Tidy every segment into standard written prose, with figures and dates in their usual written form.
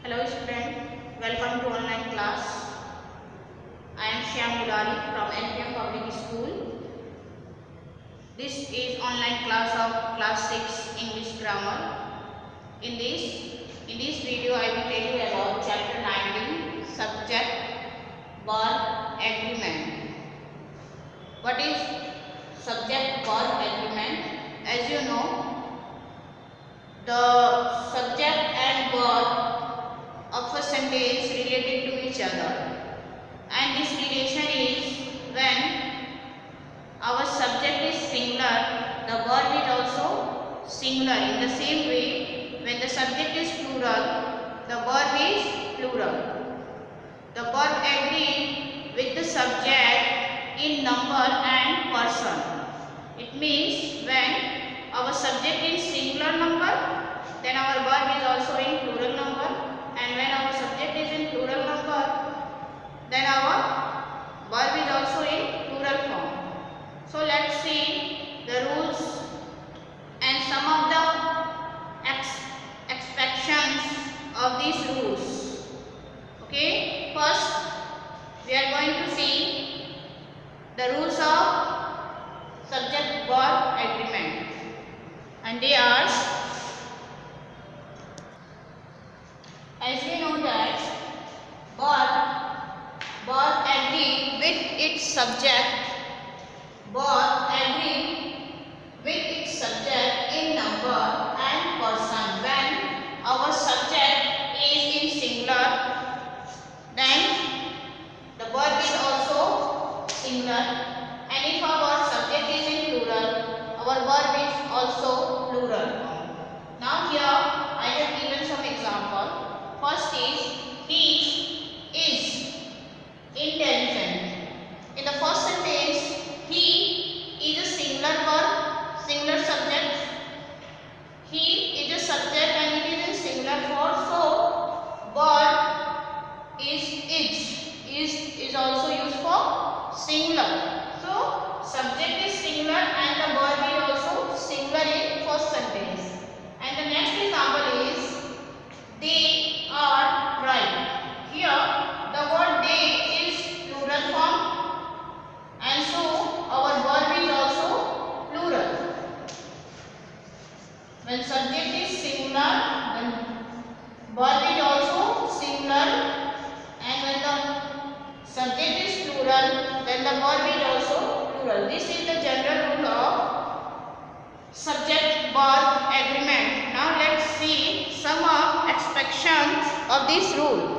Hello student, welcome to online class. I am Shyam Murali from NPM Public School. This is online class of class 6 English grammar. In this video I will tell you about chapter 19 subject verb agreement. What is subject verb agreement? As you know, the subject and verb of a sentence related to each other, and this relation is when our subject is singular, the verb is also singular. In the same way, when the subject is plural, the verb is plural. The verb agree with the subject in number and person. It means when our subject is singular number, then our verb is also in plural number. And when our subject is in plural number, then our verb is also in plural form. So let's see the rules and some of the exceptions of these rules. Okay, first we are going to see the rules of subject verb agreement, and they are, as we know that verb agree with its subject, verb agree with its subject in number and person. When our subject is in singular, then the verb is also singular, and if our subject is in plural, our verb is also plural. Now here I have given some example. First is, he is intelligent. In the first sentence, he is a singular verb, singular subject. He is a subject and it is in singular form. So verb is also used for singular. So subject is singular and the verb is also singular in first sentence. And the next example is, they are right. Here the word they is plural form, and so our verb is also plural. When subject is singular, then verb is also singular, and when the subject is plural, then the verb is also plural. This is the general rule of subject verb agreement. Now let's see some of exceptions of this rule.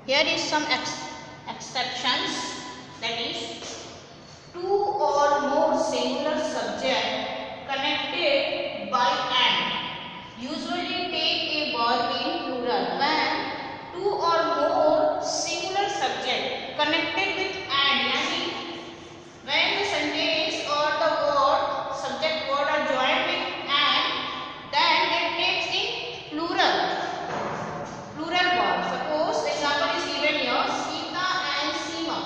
Here is some exceptions, that is, two or more singular subject connected by and usually take a verb in plural. When two or more singular subject connected with and, yani when the sentence or the word, subject word are joined with and, then it takes in plural verb. Suppose the example is given here, Sita and Seema.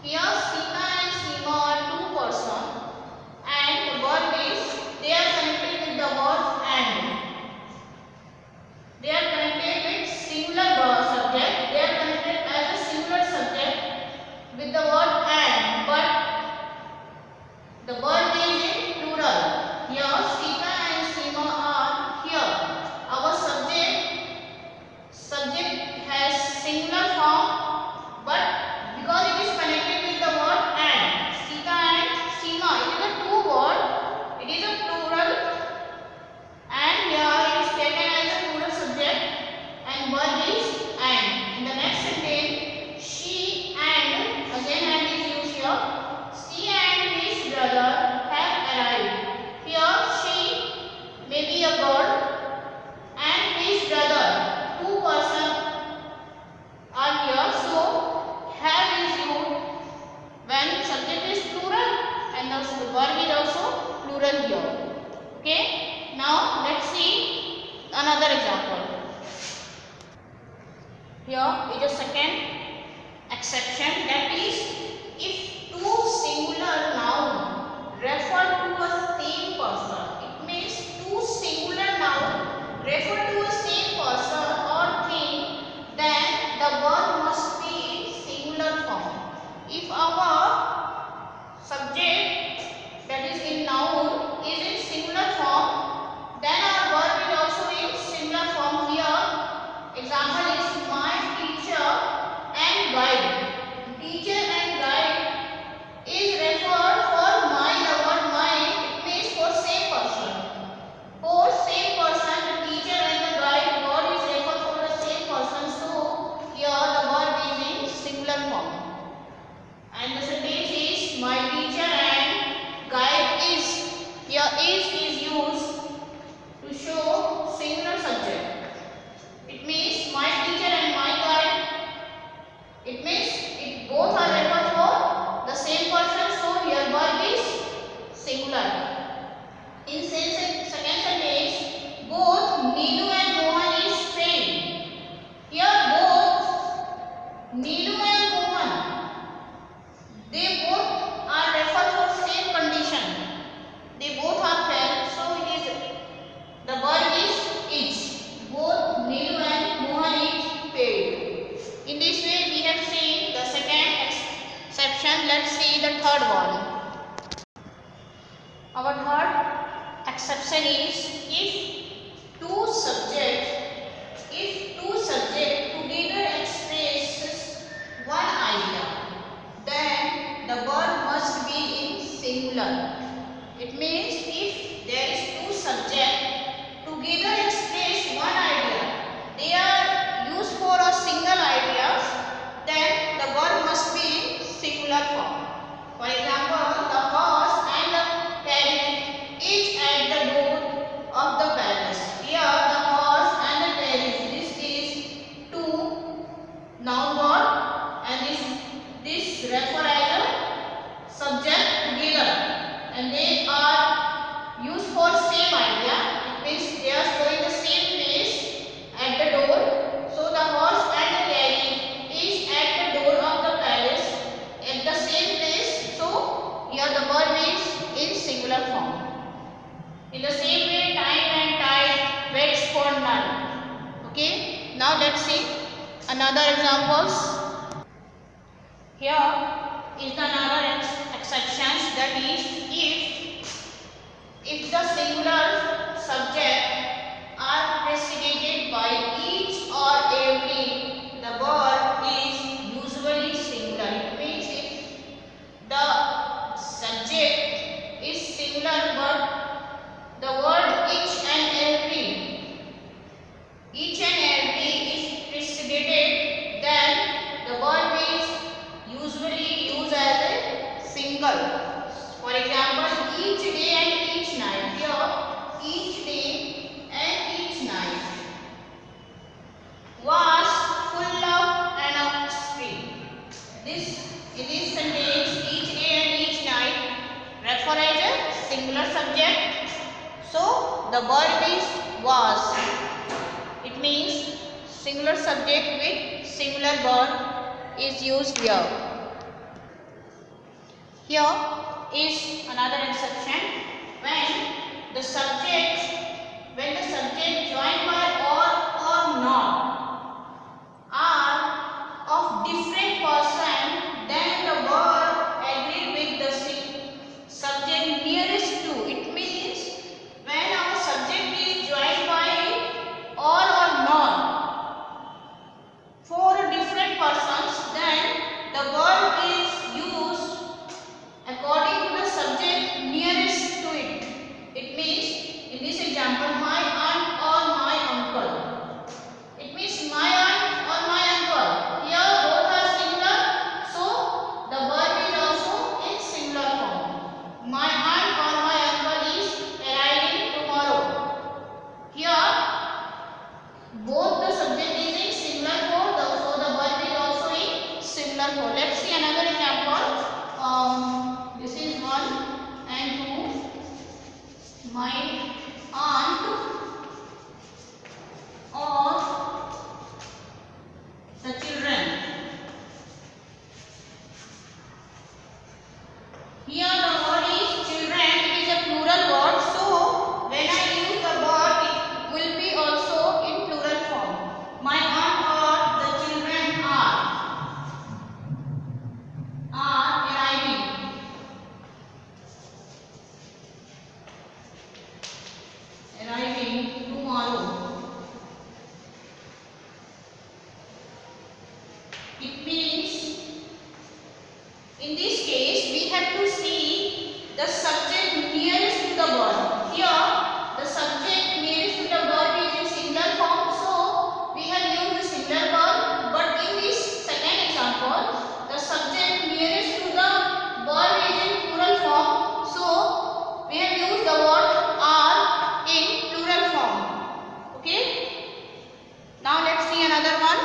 Here Sita and Seema are two persons, and the verb is, they are connected with the word and. They are connected with singular verb subject. They are connected as a singular subject with the word and, but the verb is in plural. Here Sita and Seema are here. Our subject has singular form, but because it is connected with the word and, Sita and Seema, it is a two word, it is a plural, and here it is taken as a plural subject and verb is and. In the next sentence, she and, again and is used here, she and his brother have arrived. Here she may be a girl and his brother, two persons are here. So have is used when subject is plural and the verb is also plural here. Okay. Now let's see another example. Here is a second exception, that is, if two singular nouns refer to a same person. It means two singular nouns refer to a same person. null. Okay, now let's see another examples. Here is another exception, that is if the singular subject are preceded by each or every, the word is usually singular. It means if the subject is singular but the word each and every is preceded, then the word is usually used as a single. For example, each day and each night. Here, each day and each night was full of an offspring. In this sentence, each day and each night refer as a singular subject. So the verb is was. It means singular subject with singular verb is used here. Here is another exception when the subject joined by or not are of different person, then the verb agree with the subject nearest to. It means when our subject is joined by or not for different persons, then the verb is used according to the subject nearest to it. It means in this example, my aunt or my uncle. It means my aunt or my uncle. Here both are singular, so the verb is also in singular form. My aunt or my uncle is arriving tomorrow. Here both the subject is in singular form, so the verb is also in singular form. Let's see another example. This is 1 and 2. My aunt or the children. Here the word is children. It is a plural word, so when I use the word, it will be also in plural form. My aunt or the children are arriving. Arriving tomorrow. It means in this case we have to see the subject nearest to the verb. Here the subject nearest to the verb is in singular form, so we have used the singular verb. But in this second example, the subject nearest to the verb is in plural form, so we have used the word are in plural form. Okay. Now let's see another one.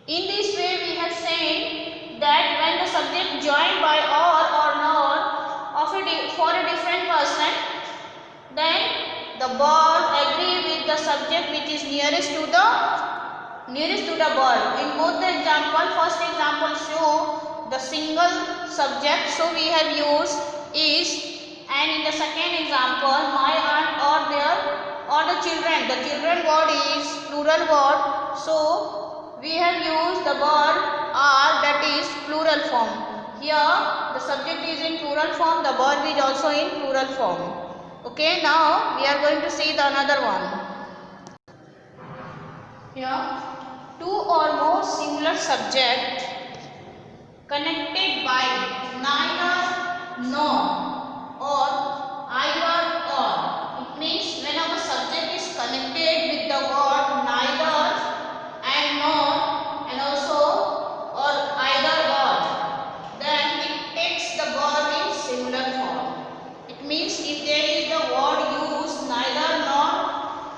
In this way we have said that when the subject joined by or not for a different person, then the verb agree with the subject which is nearest to the verb. In both the example, first example show the single subject, so we have used is, and in the second example, my aunt or the children. The children word is plural word, so we have used the verb are, that is plural form. Here the subject is in plural form, the verb is also in plural form. Okay, now we are going to see the another one. Here two or more singular subject connected by neither nor or either or. It means when our subject is connected with the word neither and nor and also or either or, then it takes the verb in singular form. It means if there is the word used neither nor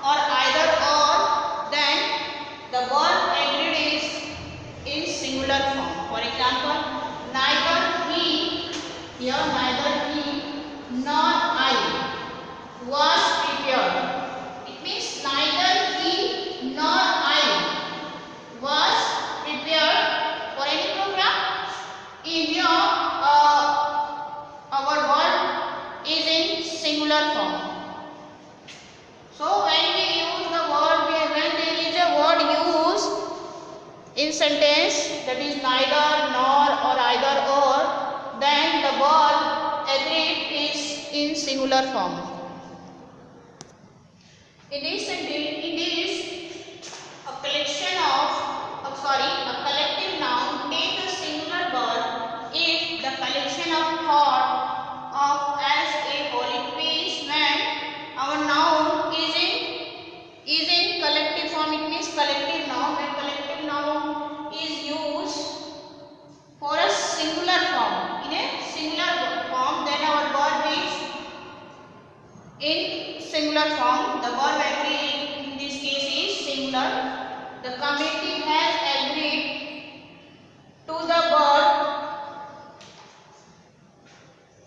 or either or, then the verb agreed is in singular form. For example, neither he, here neither he nor I was prepared. It means neither he nor I was prepared for any program. In here our verb is in singular form. So when we use the word, when there is a word used in sentence that is neither, nor or either or, then the verb agreed is in singular form. It is a collection of, a collective noun take a singular verb if the collection of thought of as a whole. It means when our noun is in collective form, it means collective noun. When collective noun is used for a singular form, in a singular form, then our verb is in singular form. The verb agree in this case is singular. The committee has agreed to the verb.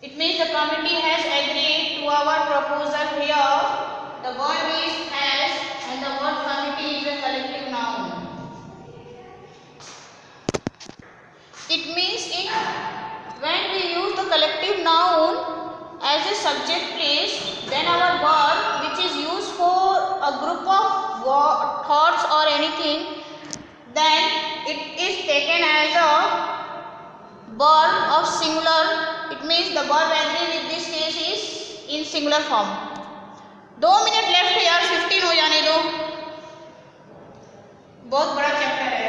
It means the committee has agreed to our proposal here. The verb is has and the word committee is a collective noun. It means when we use the collective noun as a subject place, then our verb which is used for a group of thoughts or anything, then it is taken as a verb of singular. It means the verb agree with this case is in singular form. 2 minute left है यार, 15 हो जाने दो, बहुत बड़ा chapter है।